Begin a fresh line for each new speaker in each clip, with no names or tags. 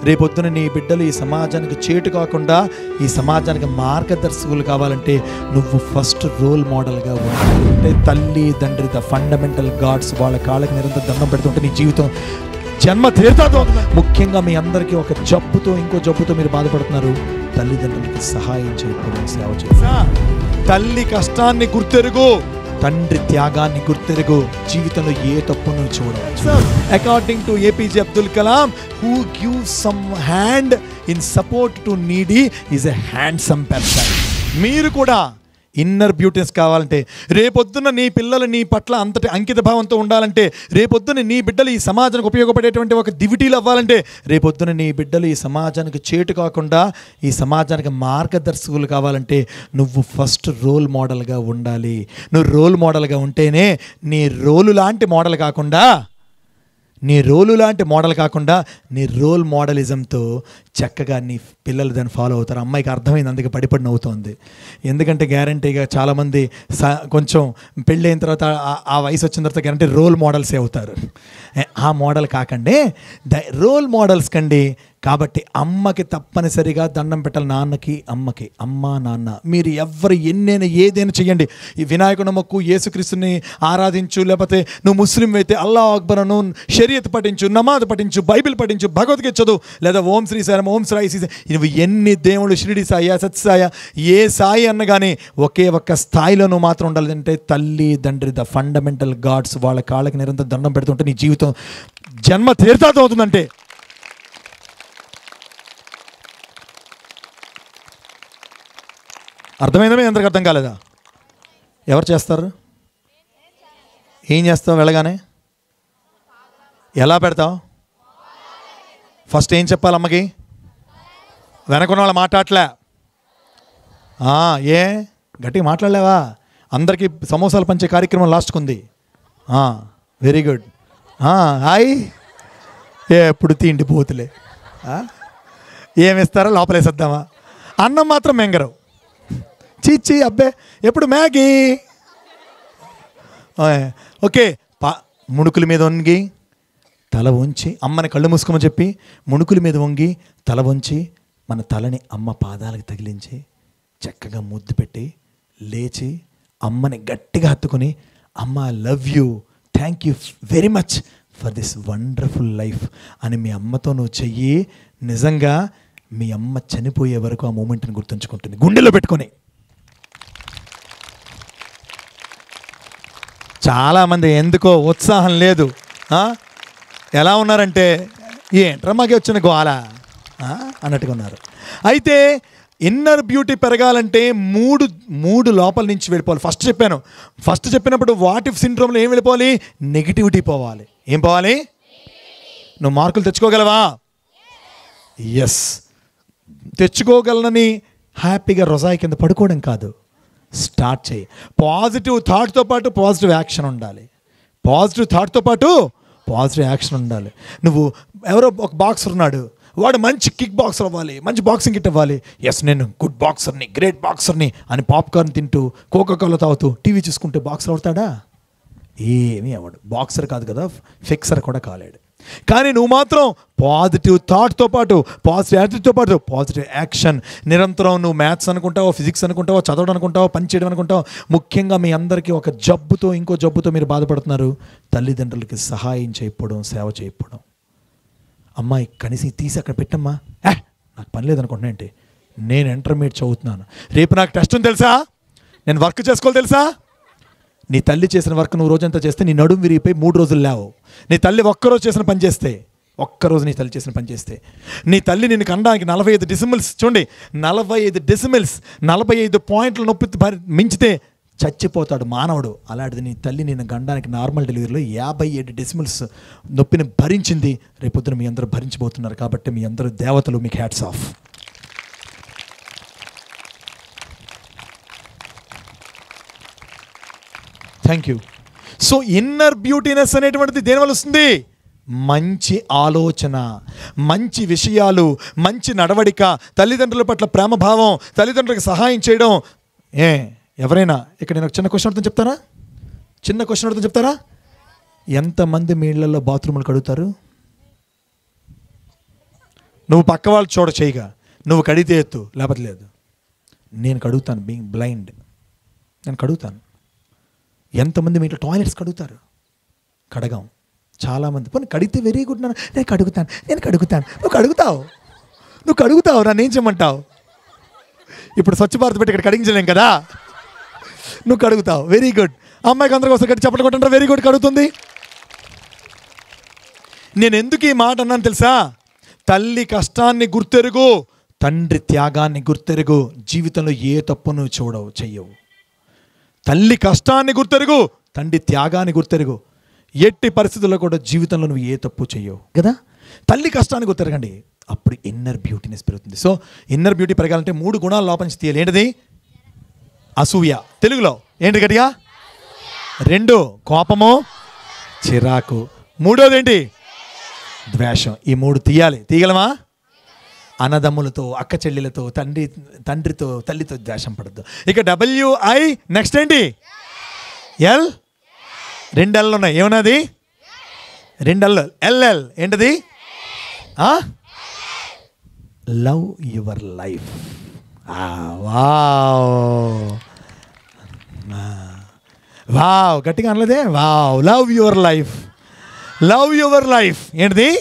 రేపొద్దున నీ బిడ్డలు ఈ సమాజానికి చేటు కాకుండా ఈ సమాజానికి మార్గదర్శకులు కావాలంటే నువ్వు ఫస్ట్ రోల్ మోడల్గా ఉండాలి. అంటే తల్లి తండ్రి ద ఫండమెంటల్ గాడ్స్, వాళ్ళ కాళ్ళకి నిరంతరం దండం పెడుతుంటే నీ జీవితం జన్మ తీర్థతో. ముఖ్యంగా మీ అందరికీ ఒక జబ్బుతో ఇంకో జబ్బుతో మీరు బాధపడుతున్నారు. తల్లిదండ్రులకి సహాయం చేయకపోవడం, సేవ చేయాలి. తల్లి కష్టాన్ని గుర్తెరుగు, తండ్రి త్యాగాన్ని గుర్తెరుగు. జీవితంలో ఏ తప్పును చూడవచ్చు. According to APJ Abdul Kalam, who gives some hand in support to needy is a handsome person. మీరు కూడా ఇన్నర్ బ్యూటీనెస్ కావాలంటే, రేపొద్దున నీ పిల్లలు నీ పట్ల అంతటి అంకిత భావంతో ఉండాలంటే, రేపొద్దున నీ బిడ్డలు ఈ సమాజానికి ఉపయోగపడేటువంటి ఒక దివిటీలు అవ్వాలంటే, రేపొద్దున నీ బిడ్డలు ఈ సమాజానికి చేటు కాకుండా ఈ సమాజానికి మార్గదర్శకులు కావాలంటే నువ్వు ఫస్ట్ రోల్ మోడల్గా ఉండాలి. నువ్వు రోల్ మోడల్గా ఉంటేనే నీ రోలు లాంటి మోడల్ కాకుండా నీ రోల్ మోడలిజంతో చక్కగా నీ పిల్లలు దాన్ని ఫాలో అవుతారు. అమ్మాయికి అర్థమైంది, అందుకే పడిపడి నవ్వుతోంది. ఎందుకంటే గ్యారంటీగా చాలామంది కొంచెం పెళ్ళైన తర్వాత ఆ వయసు వచ్చిన తర్వాత గ్యారంటీ రోల్ మోడల్సే అవుతారు. ఆ మోడల్ కాకండి, రోల్ మోడల్స్ కండి. కాబట్టి అమ్మకి తప్పనిసరిగా దండం పెట్టాలి, నాన్నకి అమ్మకి. అమ్మ నాన్న మీరు ఎవరు ఎన్నైనా ఏదైనా చెయ్యండి. ఈ వినాయకుడు మొక్కు, యేసుక్రీస్తుని ఆరాధించు, లేకపోతే నువ్వు ముస్లిం అయితే అల్లా అక్బర్ అను, షరియత్ పఠించు, నమాజ్ పఠించు, బైబిల్ పఠించు, భగవద్గీత చదువు, లేదా ఓం శ్రీ సాయి, ఓం శ్రీ సాయి. నువ్వు ఎన్ని దేవుళ్ళు, షిరిడి సాయ, సత్సాయ, ఏ సాయి అన్నగానే ఒకే ఒక్క స్థాయిలో నువ్వు మాత్రం ఉండాలి. అంటే తల్లి తండ్రి ద ఫండమెంటల్ గాడ్స్, వాళ్ళ కాళ్ళకి నిరంతరం దండం పెడుతుంటే నీ జీవితం జన్మ తీర్థార్థం అవుతుందంటే. అర్థమైందా? మీ అందరికి అర్థం కాలేదా? ఎవరు చేస్తారు? ఏం చేస్తావు? వెళ్ళగానే ఎలా పెడతావు? ఫస్ట్ ఏం చెప్పాలి అమ్మకి? వెనకున్న వాళ్ళు మాట్లాడలే, ఏ గట్టిగా మాట్లాడలేవా? అందరికీ సమోసాలు పంచే కార్యక్రమం లాస్ట్కుంది. Very good. హాయ్, ఎప్పుడు తిండి పోతులే, ఏమిస్తారో లోపలేసేద్దామా? అన్నం మాత్రం మెంగరు. చీచి అబ్బే, ఎప్పుడు మ్యాగీ. ఓకే, ముణుకుల మీద వంగి తల వంచి, అమ్మని కళ్ళు మూసుకోమని చెప్పి ముణుకుల మీద వంగి తల వంచి మన తలని అమ్మ పాదాలకు తగిలించి చక్కగా ముద్దు పెట్టి లేచి అమ్మని గట్టిగా హత్తుకొని, అమ్మ I love you, thank you very much for this wonderful life అని మీ అమ్మతో నువ్వు చెయ్యి. నిజంగా మీ అమ్మ చనిపోయే వరకు ఆ మూమెంట్ని గుర్తుంచుకుంటుంది, గుండెలో పెట్టుకొని. చాలామంది ఎందుకో ఉత్సాహం లేదు, ఎలా ఉన్నారంటే ఏంట్రా మాకే వచ్చిన గోల అన్నట్టుగా ఉన్నారు. అయితే ఇన్నర్ బ్యూటీ పెరగాలంటే మూడు లోపల నుంచి వెళ్ళిపోవాలి. ఫస్ట్ చెప్పినప్పుడు వాట్ ఇఫ్ సిండ్రోమ్లో ఏం వెళ్ళిపోవాలి? నెగిటివిటీ పోవాలి. ఏం పోవాలి? నువ్వు మార్కులు తెచ్చుకోగలవా? ఎస్, తెచ్చుకోగలనని హ్యాపీగా రొజాయి కింద పడుకోవడం కాదు, స్టార్ట్ చేయి. పాజిటివ్ థాట్తో పాటు పాజిటివ్ యాక్షన్ ఉండాలి. నువ్వు ఎవరో ఒక బాక్సర్ ఉన్నాడు, వాడు మంచి కిక్ బాక్సర్ అవ్వాలి, మంచి బాక్సింగ్ కిట్ అవ్వాలి. ఎస్, నేను గుడ్ బాక్సర్ని, గ్రేట్ బాక్సర్ని అని పాప్కార్న్ తింటూ కోకోకోలా తాగుతూ టీవీ చూసుకుంటే బాక్సర్ అవుతాడా? ఏమీ అవ్వడు. బాక్సర్ కాదు కదా, ఫిక్సర్ కూడా కాలేడు. కానీ నువ్వు మాత్రం పాజిటివ్ థాట్తో పాటు, పాజిటివ్ యాటిట్యూడ్తో పాటు పాజిటివ్ యాక్షన్. నిరంతరం నువ్వు మ్యాథ్స్ అనుకుంటావో, ఫిజిక్స్ అనుకుంటావో, చదవడం అనుకుంటావో, పని చేయడం అనుకుంటావో. ముఖ్యంగా మీ అందరికీ ఒక జబ్బుతో ఇంకో జబ్బుతో మీరు బాధపడుతున్నారు. తల్లిదండ్రులకి సహాయం చేయకపోవడం, సేవ చేయకపోవడం. అమ్మాయి కనీసం తీసి అక్కడ పెట్టమ్మా, నాకు పని లేదనుకుంటున్నా ఏంటి, నేను ఇంటర్మీడియట్ చదువుతున్నాను, రేపు నాకు టెస్ట్ ఉంది తెలుసా, నేను వర్క్ చేసుకోవాలి తెలుసా. నీ తల్లి చేసిన వర్క్ నువ్వు రోజంతా చేస్తే నీ నడుము విరిగిపోయి 3 రోజులు లేవు. నీ తల్లి ఒక్కరోజు చేసిన పని చేస్తే, నీ తల్లి నిన్ను కనడానికి 45 డెసిమల్స్, చూడండి 45 డెసిమల్స్, 45 పాయింట్ల నొప్పి మించితే చచ్చిపోతాడు మానవుడు. అలాంటిది నీ తల్లి నిన్ను గండానికి నార్మల్ డెలివరీలో 57 డెసిమల్స్ నొప్పిని భరించింది. రేపొద్దున మీ అందరూ భరించబోతున్నారు. కాబట్టి మీ అందరూ దేవతలు, మీకు hats off. Thank you. So inner beautiness అనేటువంటిది దేనివల్ల వస్తుంది? మంచి ఆలోచన, మంచి విషయాలు, మంచి నడవడిక, తల్లిదండ్రుల పట్ల ప్రేమభావం, తల్లిదండ్రులకు సహాయం చేయడం. ఎవరైనా ఇక్కడ నేను ఒక చిన్న క్వశ్చన్ అడుగుతాను చెప్తారా? ఎంతమంది మీ ఇళ్లలో బాత్రూములు కడుగుతారు? నువ్వు పక్క వాళ్ళు చూడ చేయగా, నువ్వు కడిగితే ఎత్తు, లేకపోతే లేదు. నేను కడుగుతాను, బీయింగ్ బ్లైండ్. నేను కడుగుతాను. ఎంతమంది మీ ఇంట్లో టాయిలెట్స్ కడుగుతారు? కడగాం చాలామంది. పోనీ కడిగితే వెరీ గుడ్, నేను కడుగుతాను. నువ్వు కడుగుతావు, నన్ను ఏం చేయమంటావు? ఇప్పుడు స్వచ్ఛ భారత్ పెట్టి ఇక్కడ కడిగించలేం కదా, నువ్వు కడుగుతావు, వెరీ గుడ్. అమ్మాయికి అందరికీ వస్తే కట్టి చెప్పలు కొట్టంటారా, వెరీ గుడ్, కడుగుతుంది. నేను ఎందుకు ఈ మాట అన్నాను తెలుసా? తల్లి కష్టాన్ని గుర్తెరుగు, తండ్రి త్యాగాన్ని గుర్తెరుగు. జీవితంలో ఏ తప్పు నువ్వు చెయ్యవు. తల్లి కష్టాన్ని గుర్తెరుగు, తండ్రి త్యాగాన్ని గుర్తెరుగు. ఎట్టి పరిస్థితుల్లో కూడా జీవితంలో నువ్వు ఏ తప్పు చెయ్యవు కదా. తల్లి కష్టాన్ని గుర్తెరగండి, అప్పుడు ఇన్నర్ బ్యూటీనెస్ పెరుగుతుంది. సో ఇన్నర్ బ్యూటీ పెరగాలంటే 3 గుణాలు లోపల నుంచి తీయాలి. ఏంటిది? అసూయ. తెలుగులో ఏంటి గట్టిగా? 2 కోపము, చిరాకు. 3వది ఏంటి? ద్వేషం. ఈ 3 తీయాలి. తీయగలమా? అన్నదమ్ములతో, అక్క చెల్లెలతో, తండ్రితో, తల్లితో ద్వేషం పడద్దు. ఇక WI, నెక్స్ట్ ఏంటి? L. 2 L ఉన్నాయి. ఏమన్నది? 2 L. LL ఏంటది? Love your life. వావ్, గట్టిగా అనలేదే? Wow, love your life. Love your life ఏంటిది?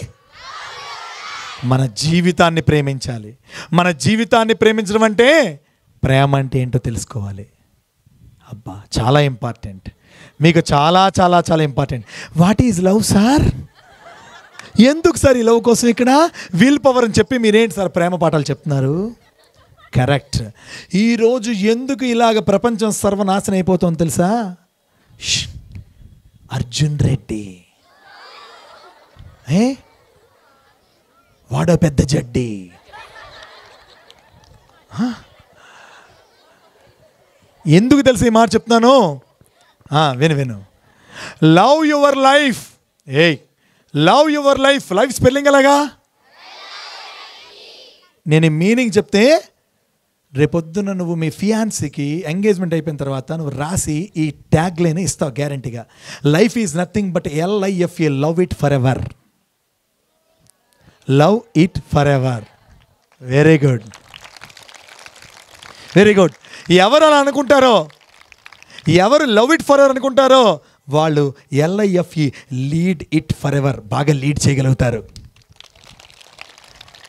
మన జీవితాన్ని ప్రేమించాలి. మన జీవితాన్ని ప్రేమించడం అంటే, ప్రేమ అంటే ఏంటో తెలుసుకోవాలి. అబ్బా, చాలా ఇంపార్టెంట్. మీకు చాలా చాలా చాలా important. What is love sir? ఎందుకు సార్ ఈ లవ్ కోసం ఇక్కడ విల్ పవర్ అని చెప్పి మీరేంటి సార్ ప్రేమ పాఠాలు చెప్తున్నారు? కరెక్ట్. ఈరోజు ఎందుకు ఇలాగ ప్రపంచం సర్వనాశనం అయిపోతుంది తెలుసా? అర్జున్ రెడ్డి వాడో పెద్ద జడ్డి. ఎందుకు తెలుసు ఈ మాట చెప్తున్నాను? విను. Love your life. Love your life. Life spelling ఎలాగా? నేను ఈ మీనింగ్ చెప్తే రేపొద్దున నువ్వు మీ ఫియాన్సీకి ఎంగేజ్మెంట్ అయిపోయిన తర్వాత నువ్వు రాసి ఈ ట్యాగ్ లైన్ ఇస్తావు గ్యారంటీగా. Life is nothing but LIFE, love it for ever. Love it for ever. Very good, very good. ఎవరు అలా అనుకుంటారో, ఎవరు లవ్ ఇట్ ఫర్ ఎవర్ అనుకుంటారో వాళ్ళు LIFE, lead it for ever, బాగా లీడ్ చేయగలుగుతారు.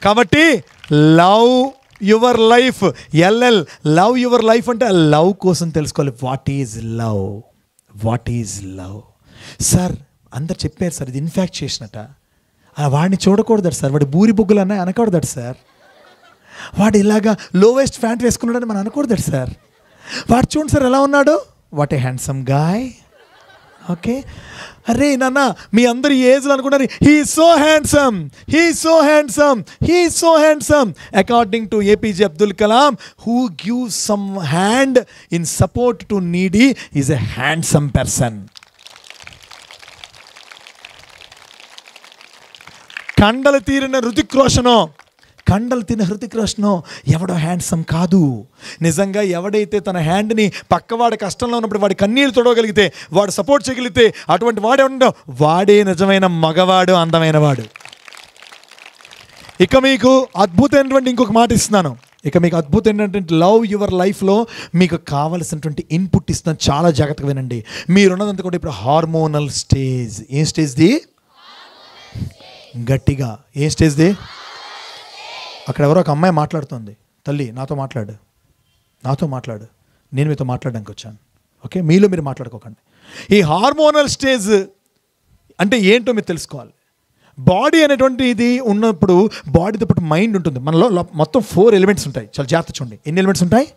కాబట్టి love your life. LL, love your life అంటే లవ్ కోసం తెలుసుకోవాలి. What is love? What is love? Sir అందరు చెప్పారు సార్, ఇది ఇన్ఫాక్ట్ చేసినట్ట. వాడిని చూడకూడదట సార్, వాడి బూరి బుగ్గులు అన్నాయి అనకూడదట సార్. వాడు ఇలాగా లోవెస్ట్ ప్యాంట్ వేసుకున్నాడని మనం అనకూడదట సార్. వాడు చూడండి సార్ ఎలా ఉన్నాడు, what a handsome guy. Okay, అరే నాన్న మీ అందరు ఏజ్లో అనుకున్నారు he so handsome, he so handsome, he so handsome. According to APJ Abdul Kalam, who gives some hand in support to needy is a handsome person. కండలు తీరిన హృతిక్ రోషనో ఎవడో handsome కాదు. నిజంగా ఎవడైతే తన హ్యాండ్ని పక్కవాడి కష్టంలో ఉన్నప్పుడు వాడి కన్నీళ్ళు తొడవగలిగితే, వాడు సపోర్ట్ చేయగలిగితే, అటువంటి వాడే ఉండో వాడే నిజమైన మగవాడు, అందమైన వాడు. ఇక మీకు అద్భుతమైనటువంటి ఇంకొక మాట ఇస్తున్నాను. ఇక మీకు అద్భుతమైనటువంటి లవ్ యువర్ లైఫ్లో మీకు కావలసినటువంటి ఇన్పుట్ ఇస్తున్నాను. చాలా జాగ్రత్తగా వినండి. మీరున్నదంతా కూడా ఇప్పుడు హార్మోనల్ స్టేజ్. ఏం స్టేజ్ది? గట్టిగా ఏ స్టేజ్ది? అక్కడ ఎవరో ఒక అమ్మాయి మాట్లాడుతుంది. తల్లి నాతో మాట్లాడు, నేను మీతో మాట్లాడడానికి వచ్చాను. ఓకే, మీలో మీరు మాట్లాడుకోకండి. ఈ హార్మోనల్ స్టేజ్ అంటే ఏంటో మీరు తెలుసుకోవాలి. బాడీ అనేటువంటి ఇది ఉన్నప్పుడు బాడీతో పాటు మైండ్ ఉంటుంది. మనలో మొత్తం 4 ఎలిమెంట్స్ ఉంటాయి. చాలా జాగ్రత్త చూడండి. ఎన్ని ఎలిమెంట్స్ ఉంటాయి?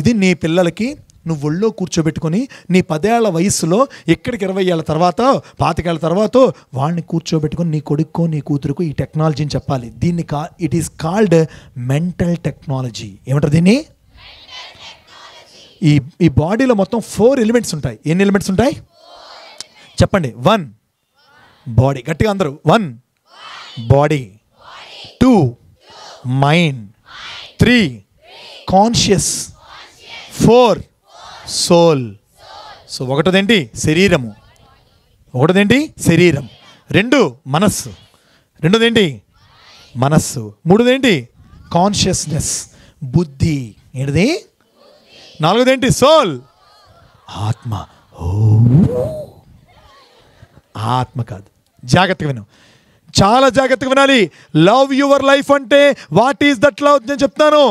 ఇది నీ పిల్లలకి నువ్వు ఒళ్ళో కూర్చోబెట్టుకొని నీ 10 ఏళ్ల వయసులో ఎక్కడికి 20 ఏళ్ళ తర్వాత 25 ఏళ్ళ తర్వాత వాళ్ళని కూర్చోబెట్టుకొని నీ కొడుక్కో నీ కూతురుకో ఈ టెక్నాలజీని చెప్పాలి. దీన్ని it is called mental technology. ఏమంటారు దీన్ని? ఈ బాడీలో మొత్తం 4 ఎలిమెంట్స్ ఉంటాయి. ఎన్ని ఎలిమెంట్స్ ఉంటాయి చెప్పండి? 1 బాడీ. గట్టిగా అందరూ 1 body, 2 mind, 3 conscious, 4 soul. So ఒకటోదేంటి? శరీరము. 2 మనస్సు. 2 ఏంటి? మనస్సు. మూడోదేంటి? కాన్షియస్నెస్, బుద్ధి. ఏంటిది? నాలుగోదేంటి? సోల్, ఆత్మ. ఓ, ఆత్మ కాదు. జాగ్రత్తగా విను, చాలా జాగ్రత్తగా వినాలి. లవ్ యువర్ లైఫ్ అంటే వాట్ ఈస్ దట్ లవ్? నేను చెప్తాను.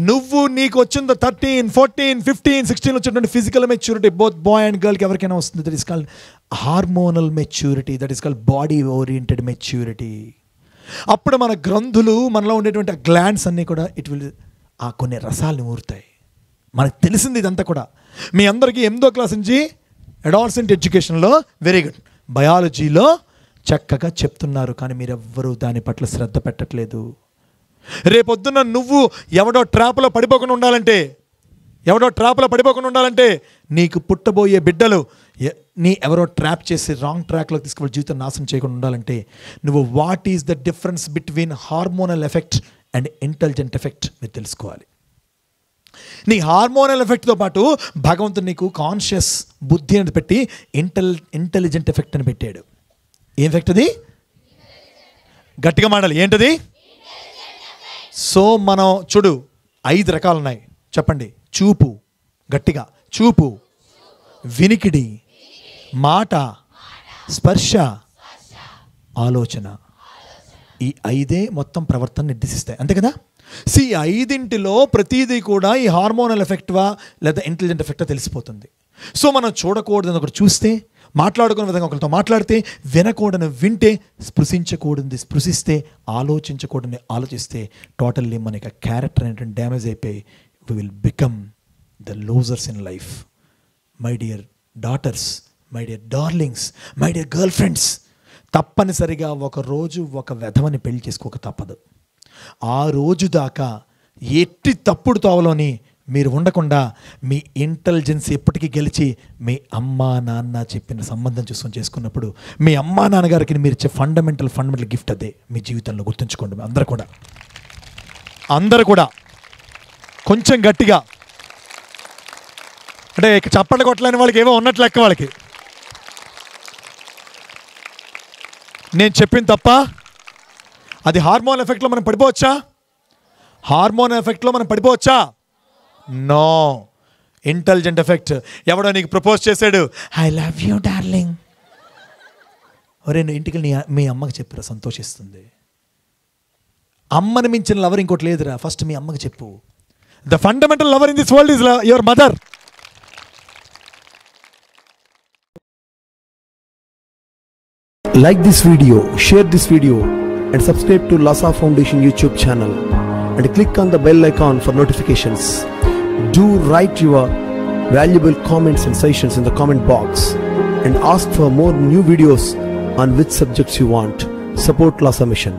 నువ్వు నీకు వచ్చిందో 13, 14, 15, 16 వచ్చేటువంటి physical maturity, both boy and గర్ల్కి ఎవరికైనా వస్తుంది. That is called hormonal maturity, that is called body oriented maturity. అప్పుడు మన గ్రంథులు, మనలో ఉండేటువంటి గ్లాండ్స్ అన్నీ కూడా ఆ కొన్ని రసాలను ఊరుతాయి. మనకు తెలిసింది ఇదంతా కూడా. మీ అందరికీ 8వ క్లాస్ నుంచి అడాలసెంట్ ఎడ్యుకేషన్లో వెరీ గుడ్, బయాలజీలో చక్కగా చెప్తున్నారు, కానీ మీరెవ్వరూ దాని పట్ల శ్రద్ధ పెట్టట్లేదు. రేపొద్దున నువ్వు ఎవడో ట్రాప్లో పడిపోకుండా ఉండాలంటే నీకు పుట్టబోయే బిడ్డలు ఎవరో ట్రాప్ చేసి రాంగ్ ట్రాక్లో తీసుకువెళ్ళి జీవితం నాశనం చేయకుండా ఉండాలంటే నువ్వు what is the difference between hormonal effect and intelligent effect మీరు తెలుసుకోవాలి. నీ హార్మోనల్ ఎఫెక్ట్తో పాటు భగవంతుడు నీకు కాన్షియస్ బుద్ధి అని పెట్టి ఇంటెలిజెంట్ ఎఫెక్ట్ అని పెట్టాడు. ఏం ఎఫెక్ట్ అది? గట్టిగా మాడాలి, ఏంటది? సో మనం చూడు, 5 రకాలు ఉన్నాయి. చెప్పండి. చూపు, గట్టిగా చూపు, వినికిడి, మాట, స్పర్శ, ఆలోచన. ఈ 5 మొత్తం ప్రవర్తన నిర్దేశిస్తాయి, అంతే కదా? ఈ 5 ప్రతిదీ కూడా ఈ హార్మోనల్ ఎఫెక్ట్వా లేదా ఇంటెలిజెంట్ ఎఫెక్టా తెలిసిపోతుంది. సో మనం చూడకూడదని ఒకటి చూస్తే, మాట్లాడుకునే విధంగా ఒకరితో మాట్లాడితే, వినకూడని వింటే, స్పృశించకూడదు స్పృశిస్తే, ఆలోచించకూడని ఆలోచిస్తే, టోటల్లీ మనకి క్యారెక్టర్ అనేటువంటి డ్యామేజ్ అయిపోయి we will become the losers in life. My dear daughters, my dear darlings, my dear girl friends, తప్పనిసరిగా ఒకరోజు ఒక వెధవని పెళ్లి చేసుకోక తప్పదు. ఆ రోజు దాకా ఎట్టి తప్పుడు తోవలోని మీరు ఉండకుండా మీ ఇంటెలిజెన్స్ ఎప్పటికీ గెలిచి మీ అమ్మా నాన్న చెప్పిన సంబంధం చూసుకొని చేసుకున్నప్పుడు మీ అమ్మా నాన్నగారికి మీరు ఇచ్చే ఫండమెంటల్ గిఫ్ట్ అదే మీ జీవితంలో. గుర్తుంచుకోండి. అందరూ కూడా కొంచెం గట్టిగా, అంటే చప్పట్లు కొట్టలేని వాళ్ళకి ఏవో ఉన్నట్లు లెక్క. వాళ్ళకి నేను చెప్పింది తప్ప? అది హార్మోన్ ఎఫెక్ట్లో మనం పడిపోవచ్చా? నో. Intelligent effect. ఎవడో నీకు ప్రపోజ్ చేశాడు, ఐ లవ్ యూ డార్లింగ్. ఒరే, నువ్వు ఇంటికి మీ అమ్మకి చెప్పురా, సంతోషిస్తుంది. అమ్మని మించిన లవర్ ఇంకోటి లేదురా, ఫస్ట్ మీ అమ్మకి చెప్పు. The fundamental lover in this world is your mother.
Like this video, share this video and subscribe to Lhasa Foundation YouTube channel and click on the bell icon for notifications. Do write your valuable comments and suggestions in the comment box and ask for more new videos on which subjects you want. Support Lhasa Mission.